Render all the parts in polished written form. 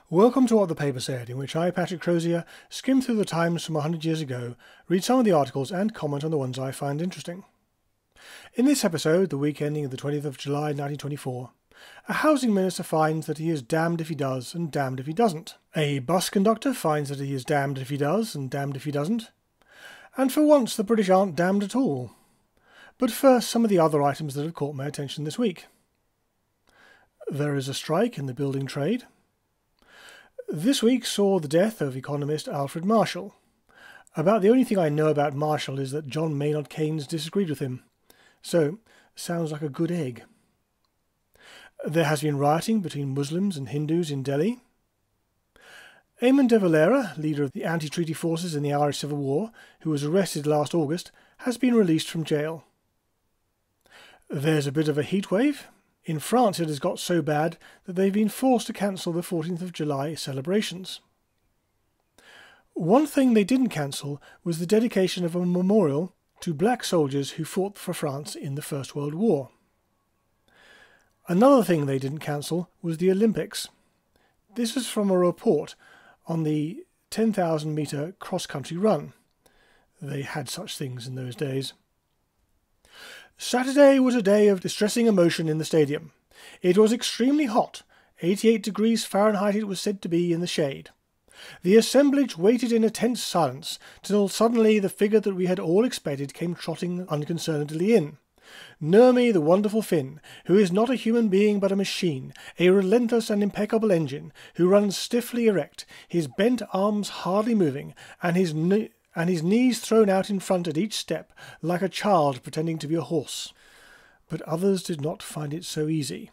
Welcome to What the Paper Said, in which I, Patrick Crozier, skim through the Times from 100 years ago, read some of the articles and comment on the ones I find interesting. In this episode, the week ending the 20th of July 1924, a housing minister finds that he is damned if he does and damned if he doesn't. A bus conductor finds that he is damned if he does and damned if he doesn't. And for once the British aren't damned at all. But first, some of the other items that have caught my attention this week. There is a strike in the building trade. This week saw the death of economist Alfred Marshall. About the only thing I know about Marshall is that John Maynard Keynes disagreed with him. So, sounds like a good egg. There has been rioting between Muslims and Hindus in Delhi. Eamon de Valera, leader of the anti-treaty forces in the Irish Civil War, who was arrested last August, has been released from jail. There's a bit of a heatwave. In France it has got so bad that they've been forced to cancel the 14th of July celebrations. One thing they didn't cancel was the dedication of a memorial to black soldiers who fought for France in the First World War. Another thing they didn't cancel was the Olympics. This is from a report on the 10,000-metre cross-country run. They had such things in those days. Saturday was a day of distressing emotion in the stadium. It was extremely hot. 88 degrees Fahrenheit it was said to be in the shade. The assemblage waited in a tense silence till suddenly the figure that we had all expected came trotting unconcernedly in. Nurmi, the wonderful Finn, who is not a human being but a machine, a relentless and impeccable engine, who runs stiffly erect, his bent arms hardly moving, and his knees thrown out in front at each step, like a child pretending to be a horse. But others did not find it so easy.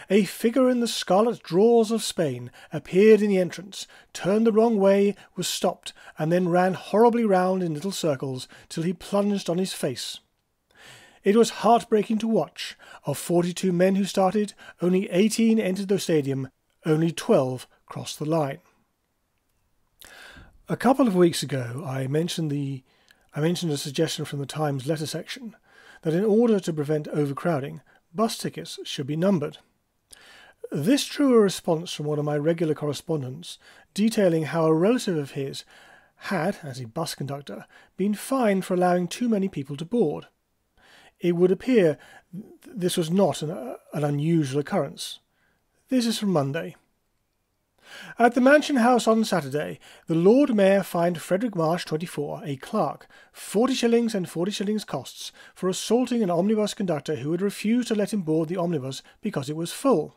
A figure in the scarlet drawers of Spain appeared in the entrance, turned the wrong way, was stopped, and then ran horribly round in little circles till he plunged on his face. It was heartbreaking to watch. Of 42 men who started, only 18 entered the stadium, only 12 crossed the line. A couple of weeks ago I mentioned a suggestion from the Times letter section that in order to prevent overcrowding, bus tickets should be numbered. This drew a response from one of my regular correspondents, detailing how a relative of his had, as a bus conductor, been fined for allowing too many people to board. It would appear this was not an unusual occurrence. This is from Monday. At the Mansion House on Saturday, the Lord Mayor fined Frederick Marsh, 24, a clerk, 40 shillings and 40 shillings costs for assaulting an omnibus conductor who had refused to let him board the omnibus because it was full.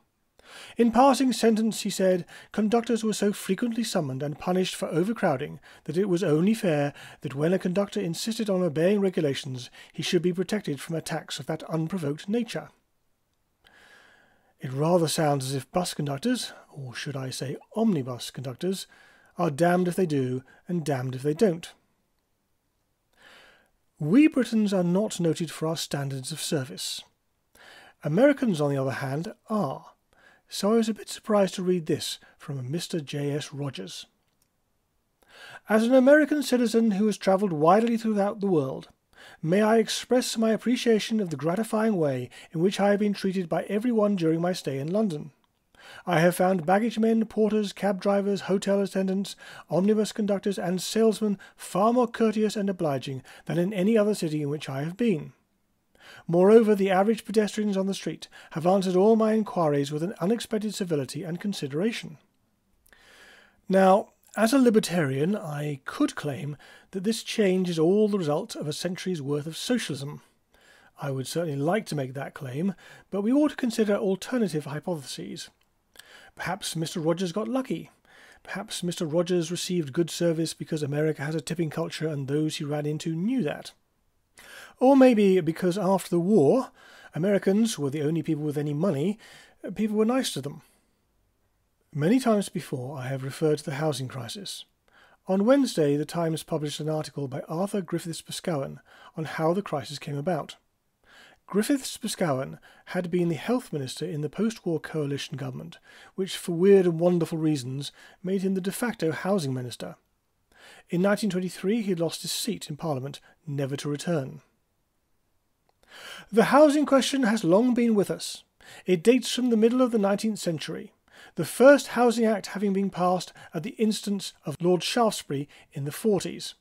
In passing sentence he said, conductors were so frequently summoned and punished for overcrowding that it was only fair that when a conductor insisted on obeying regulations he should be protected from attacks of that unprovoked nature. It rather sounds as if bus conductors, or should I say omnibus conductors, are damned if they do and damned if they don't. We Britons are not noted for our standards of service. Americans, on the other hand, are. So I was a bit surprised to read this from a Mr. J.S. Rogers. As an American citizen who has travelled widely throughout the world, may I express my appreciation of the gratifying way in which I have been treated by everyone during my stay in London. I have found baggage men, porters, cab drivers, hotel attendants, omnibus conductors, and salesmen far more courteous and obliging than in any other city in which I have been. Moreover, the average pedestrians on the street have answered all my inquiries with an unexpected civility and consideration. Now, as a libertarian, I could claim that this change is all the result of a century's worth of socialism. I would certainly like to make that claim, but we ought to consider alternative hypotheses. Perhaps Mr. Rogers got lucky. Perhaps Mr. Rogers received good service because America has a tipping culture and those he ran into knew that. Or maybe because after the war, Americans were the only people with any money, people were nice to them. Many times before I have referred to the housing crisis. On Wednesday, the Times published an article by Arthur Griffiths-Boscawen on how the crisis came about. Griffiths-Boscawen had been the health minister in the post-war coalition government, which for weird and wonderful reasons made him the de facto housing minister. In 1923 he lost his seat in Parliament, never to return. The housing question has long been with us. It dates from the middle of the 19th century. the first Housing Act having been passed at the instance of Lord Shaftesbury in the 40s.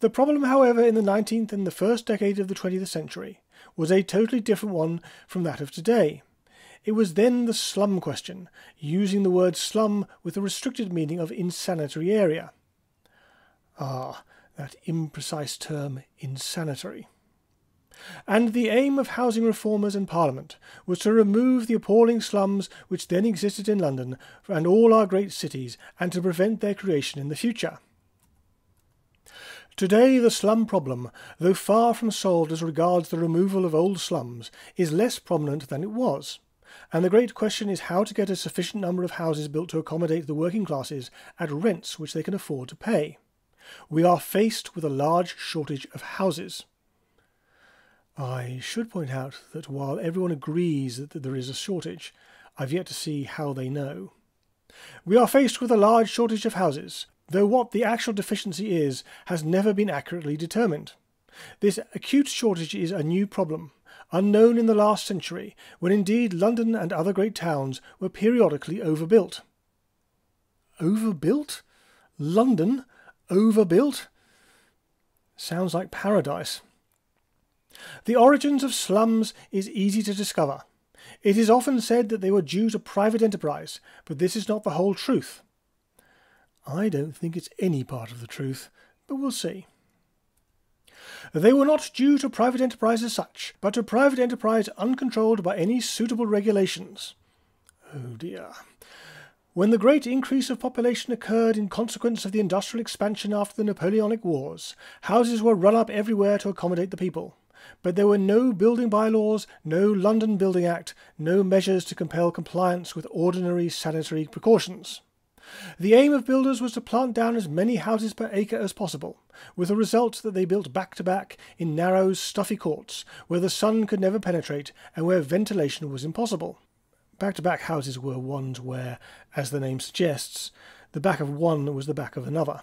The problem, however, in the 19th and the first decade of the 20th century was a totally different one from that of today. It was then the slum question, using the word slum with the restricted meaning of insanitary area. Ah, that imprecise term, insanitary. And the aim of housing reformers in Parliament was to remove the appalling slums which then existed in London and all our great cities, and to prevent their creation in the future. Today the slum problem, though far from solved as regards the removal of old slums, is less prominent than it was. And the great question is how to get a sufficient number of houses built to accommodate the working classes at rents which they can afford to pay. We are faced with a large shortage of houses. I should point out that while everyone agrees that there is a shortage, I've yet to see how they know. We are faced with a large shortage of houses, though what the actual deficiency is has never been accurately determined. This acute shortage is a new problem, unknown in the last century, when indeed London and other great towns were periodically overbuilt. Overbuilt? London? Overbuilt? Sounds like paradise. The origins of slums is easy to discover. It is often said that they were due to private enterprise, but this is not the whole truth. I don't think it's any part of the truth, but we'll see. They were not due to private enterprise as such, but to private enterprise uncontrolled by any suitable regulations. Oh dear. When the great increase of population occurred in consequence of the industrial expansion after the Napoleonic Wars, houses were run up everywhere to accommodate the people. But there were no building bylaws, no London Building Act, no measures to compel compliance with ordinary sanitary precautions. The aim of builders was to plant down as many houses per acre as possible, with the result that they built back-to-back in narrow, stuffy courts, where the sun could never penetrate and where ventilation was impossible. Back-to-back houses were ones where, as the name suggests, the back of one was the back of another.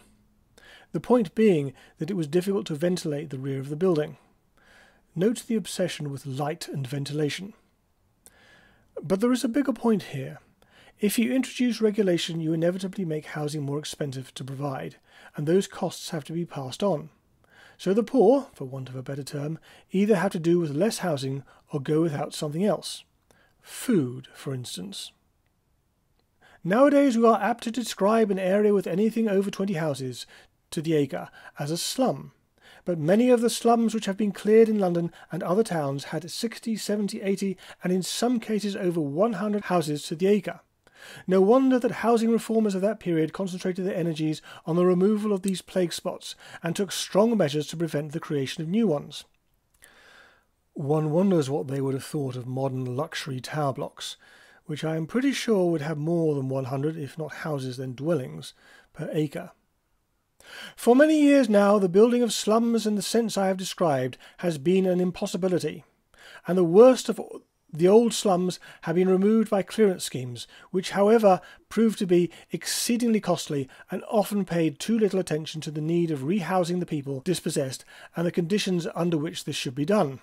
The point being that it was difficult to ventilate the rear of the building. Note the obsession with light and ventilation. But there is a bigger point here. If you introduce regulation, you inevitably make housing more expensive to provide, and those costs have to be passed on. So the poor, for want of a better term, either have to do with less housing or go without something else. Food, for instance. Nowadays we are apt to describe an area with anything over 20 houses to the acre as a slum. But many of the slums which have been cleared in London and other towns had 60, 70, 80, and in some cases over 100 houses to the acre. No wonder that housing reformers of that period concentrated their energies on the removal of these plague spots and took strong measures to prevent the creation of new ones. One wonders what they would have thought of modern luxury tower blocks, which I am pretty sure would have more than 100, if not houses then dwellings, per acre. For many years now, the building of slums in the sense I have described has been an impossibility, and the worst of the old slums have been removed by clearance schemes, which, however, proved to be exceedingly costly and often paid too little attention to the need of rehousing the people dispossessed and the conditions under which this should be done.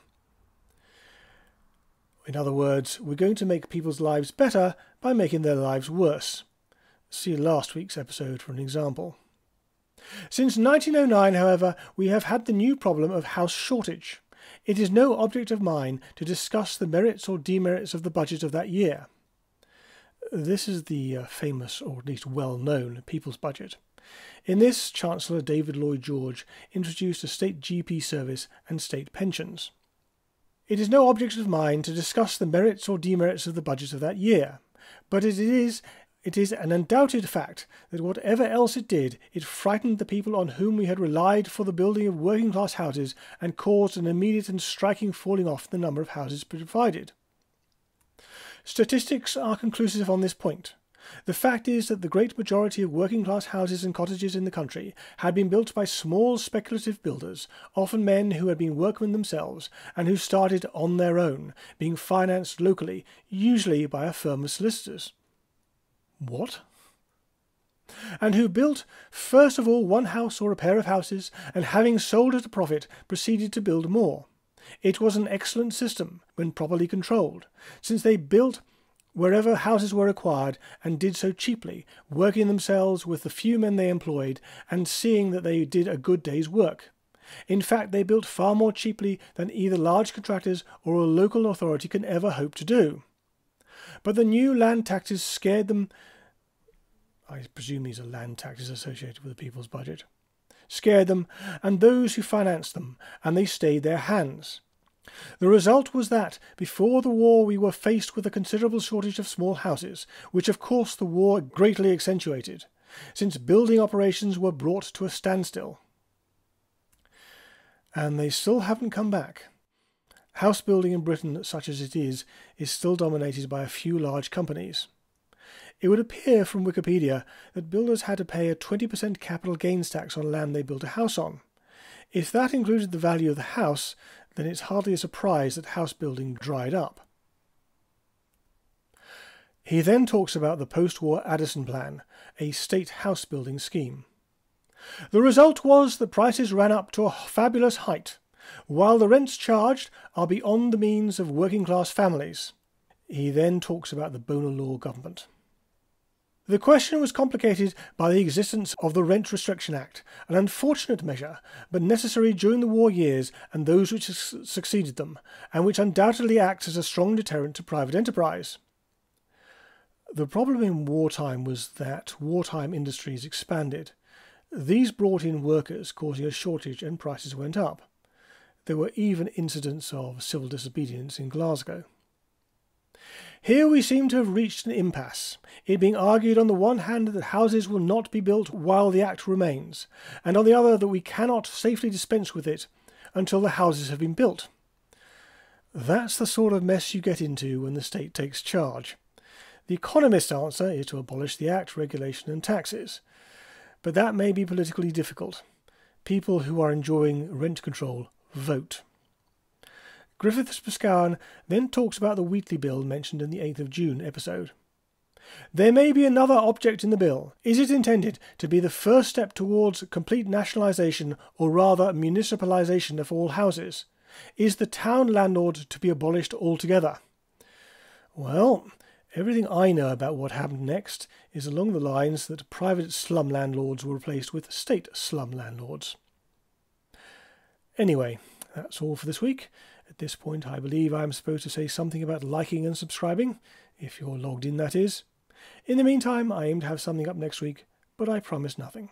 In other words, we're going to make people's lives better by making their lives worse. See last week's episode for an example. Since 1909, however, we have had the new problem of house shortage. It is no object of mine to discuss the merits or demerits of the budget of that year. This is the famous, or at least well-known, People's Budget. In this, Chancellor David Lloyd George introduced a state GP service and state pensions. It is no object of mine to discuss the merits or demerits of the budget of that year, but it is an undoubted fact that whatever else it did, it frightened the people on whom we had relied for the building of working-class houses and caused an immediate and striking falling off in the number of houses provided. Statistics are conclusive on this point. The fact is that the great majority of working-class houses and cottages in the country had been built by small speculative builders, often men who had been workmen themselves and who started on their own, being financed locally, usually by a firm of solicitors. What? And who built first of all one house or a pair of houses, and having sold at a profit, proceeded to build more. It was an excellent system, when properly controlled, since they built wherever houses were acquired, and did so cheaply, working themselves with the few men they employed, and seeing that they did a good day's work. In fact, they built far more cheaply than either large contractors or a local authority can ever hope to do. But the new land taxes scared them. I presume these are land taxes associated with the people's budget. Scared them, and those who financed them, and they stayed their hands. The result was that, before the war, we were faced with a considerable shortage of small houses, which of course the war greatly accentuated, since building operations were brought to a standstill. And they still haven't come back. House building in Britain, such as it is still dominated by a few large companies. It would appear from Wikipedia that builders had to pay a 20% capital gains tax on land they built a house on. If that included the value of the house, then it's hardly a surprise that house building dried up. He then talks about the post-war Addison Plan, a state house building scheme. The result was that prices ran up to a fabulous height, while the rents charged are beyond the means of working-class families. He then talks about the Bonar Law government. The question was complicated by the existence of the Rent Restriction Act, an unfortunate measure, but necessary during the war years and those which succeeded them, and which undoubtedly acts as a strong deterrent to private enterprise. The problem in wartime was that wartime industries expanded. These brought in workers, causing a shortage, and prices went up. There were even incidents of civil disobedience in Glasgow. Here we seem to have reached an impasse, it being argued on the one hand that houses will not be built while the Act remains, and on the other that we cannot safely dispense with it until the houses have been built. That's the sort of mess you get into when the state takes charge. The economist's answer is to abolish the Act, regulation and taxes, but that may be politically difficult. People who are enjoying rent control vote. Griffiths-Boscawen then talks about the Wheatley Bill mentioned in the 8th of June episode. There may be another object in the bill. Is it intended to be the first step towards complete nationalisation, or rather municipalisation of all houses? Is the town landlord to be abolished altogether? Well, everything I know about what happened next is along the lines that private slum landlords were replaced with state slum landlords. Anyway, that's all for this week. At this point, I believe I am supposed to say something about liking and subscribing, if you're logged in, that is. In the meantime, I aim to have something up next week, but I promise nothing.